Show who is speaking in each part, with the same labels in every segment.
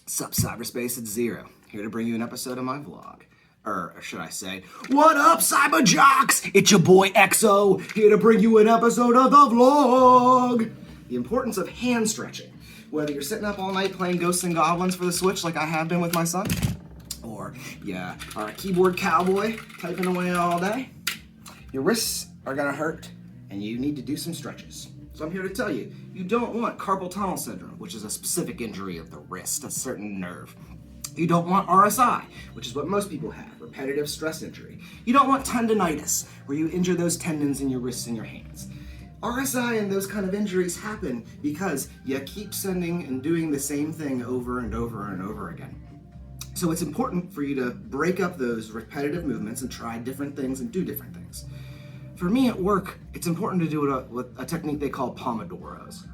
Speaker 1: Sup, cyberspace, it's Xero, here to bring you an episode of my vlog. Or should I say, what up, cyber jocks? It's your boy XO, here to bring you an episode of the vlog. The importance of hand stretching. Whether you're sitting up all night playing Ghosts and Goblins for the Switch like I have been with my son, or you are a keyboard cowboy typing away all day, your wrists are gonna hurt and you need to do some stretches. So I'm here to tell you, you don't want carpal tunnel syndrome, which is a specific injury of the wrist, a certain nerve. You don't want RSI, which is what most people have, repetitive stress injury. You don't want tendonitis, where you injure those tendons in your wrists and your hands. RSI and those kind of injuries happen because you keep sending and doing the same thing over and over and over again. So it's important for you to break up those repetitive movements and try different things and do different things. For me at work, it's important to do it with a technique they call pomodoros.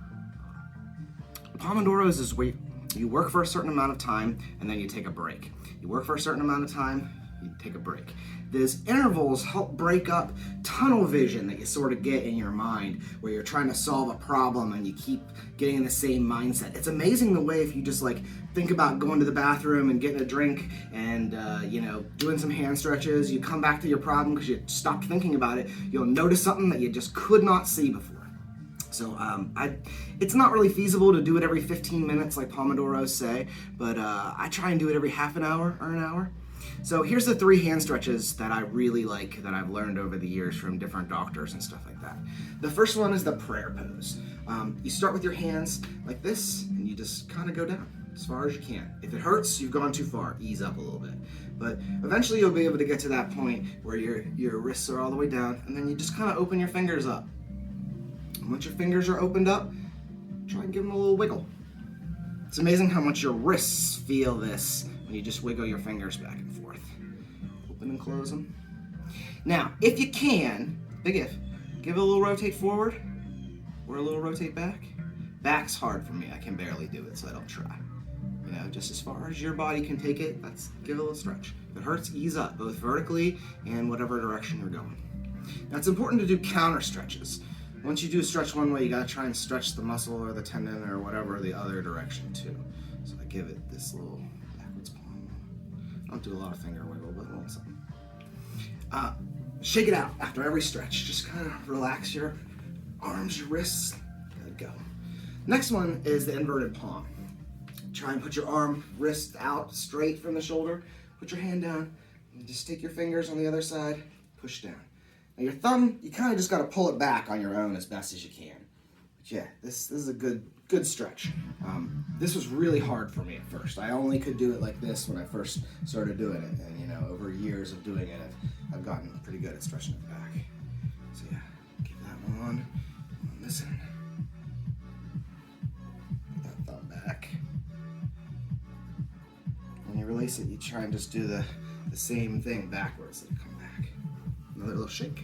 Speaker 1: Pomodoros is where you work for a certain amount of time and then you take a break. You work for a certain amount of time, you take a break. These intervals help break up tunnel vision that you sort of get in your mind where you're trying to solve a problem and you keep getting in the same mindset. It's amazing the way if you just think about going to the bathroom and getting a drink and doing some hand stretches, you come back to your problem because you stopped thinking about it, you'll notice something that you just could not see before. So it's not really feasible to do it every 15 minutes like Pomodoros say, but I try and do it every half an hour or an hour. So here's the 3 hand stretches that I really like that I've learned over the years from different doctors and stuff like that. The first one is the prayer pose. You start with your hands like this and you just kind of go down as far as you can. If it hurts, you've gone too far, ease up a little bit. But eventually you'll be able to get to that point where your wrists are all the way down and then you just kind of open your fingers up. And once your fingers are opened up, try and give them a little wiggle. It's amazing how much your wrists feel this when you just wiggle your fingers back and forth. Open and close them. Now, if you can, big if, give it a little rotate forward or a little rotate back. Back's hard for me. I can barely do it, so I don't try. Just as far as your body can take it, give it a little stretch. If it hurts, ease up, both vertically and whatever direction you're going. Now, it's important to do counter stretches. Once you do a stretch one way, you gotta try and stretch the muscle or the tendon or whatever the other direction too. So I give it this little backwards palm. I don't do a lot of finger wiggle, but a little something. Shake it out after every stretch. Just kind of relax your arms, your wrists. Good, go. Next one is the inverted palm. Try and put your arm, wrist out straight from the shoulder. Put your hand down and just take your fingers on the other side, push down. Now your thumb, you kind of just got to pull it back on your own as best as you can. But yeah, this is a good stretch. This was really hard for me at first. I only could do it like this when I first started doing it. And over years of doing it, I've gotten pretty good at stretching it back. So yeah, keep that one on this end. Put that thumb back. When you release it, you try and just do the same thing backwards. It'll come back. Another little shake.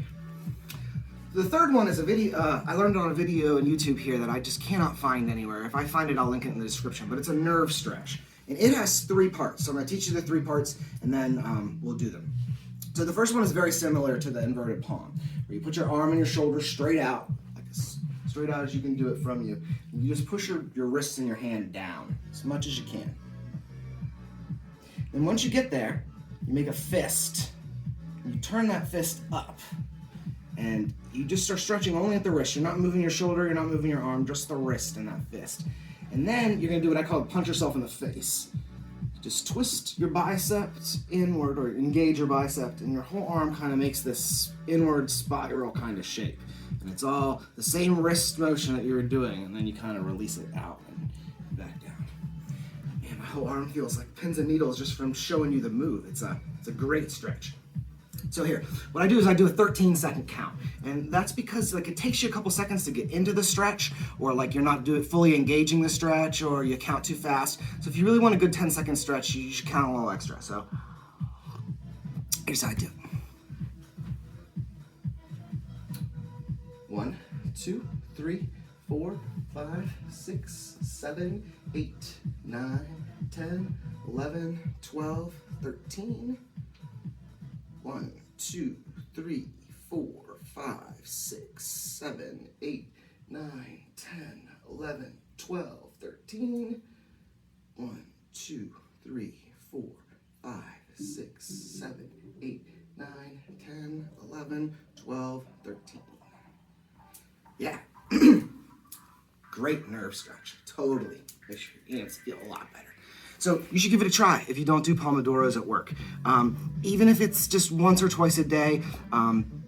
Speaker 1: The third one is a video, I learned on a video on YouTube here that I just cannot find anywhere. If I find it, I'll link it in the description, but it's a nerve stretch. And it has 3 parts. So I'm gonna teach you the 3 parts and then we'll do them. So the first one is very similar to the inverted palm, where you put your arm and your shoulder straight out, like as straight out as you can do it from you. And you just push your wrists and your hand down as much as you can. And once you get there, you make a fist. You turn that fist up and you just start stretching only at the wrist. You're not moving your shoulder, you're not moving your arm, just the wrist and that fist. And then you're gonna do what I call punch yourself in the face. Just twist your biceps inward or engage your bicep and your whole arm kind of makes this inward spiral kind of shape. And it's all the same wrist motion that you were doing and then you kind of release it out and back down. Man, my whole arm feels like pins and needles just from showing you the move. It's a great stretch. So here, what I do is I do a 13-second count. And that's because it takes you a couple seconds to get into the stretch, or you're not fully engaging the stretch, or you count too fast. So if you really want a good 10-second stretch, you should count a little extra. So here's how I do it. 1, 2, 3, 4, 5, 6, 7, 8, 9, 10, 11, 12, 13. 1, 2, 3, 4, 5, 6, 7, 8, 9, 10, 11, 12, 13. 1, 2, 2, 3, 4, 5, 6, 7, 8, 9, 10, 11, 12, 13. Yeah. Great nerve stretch. Totally. Makes your hands feel a lot better. So you should give it a try if you don't do Pomodoros at work. Even if it's just once or twice a day,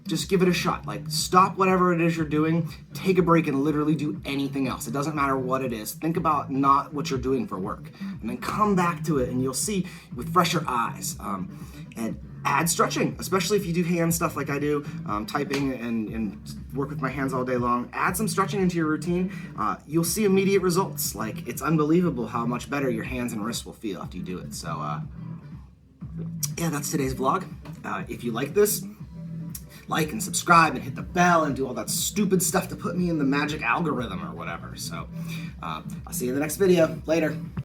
Speaker 1: just give it a shot. Like, stop whatever it is you're doing, take a break, and literally do anything else. It doesn't matter what it is. Think about not what you're doing for work, and then come back to it, and you'll see with fresher eyes. And add stretching, especially if you do hand stuff like I do, typing and work with my hands all day long. Add some stretching into your routine. You'll see immediate results. Like, it's unbelievable how much better your hands and wrists will feel after you do it. So, yeah, that's today's vlog. If you like this, like and subscribe and hit the bell and do all that stupid stuff to put me in the magic algorithm or whatever. So, I'll see you in the next video. Later.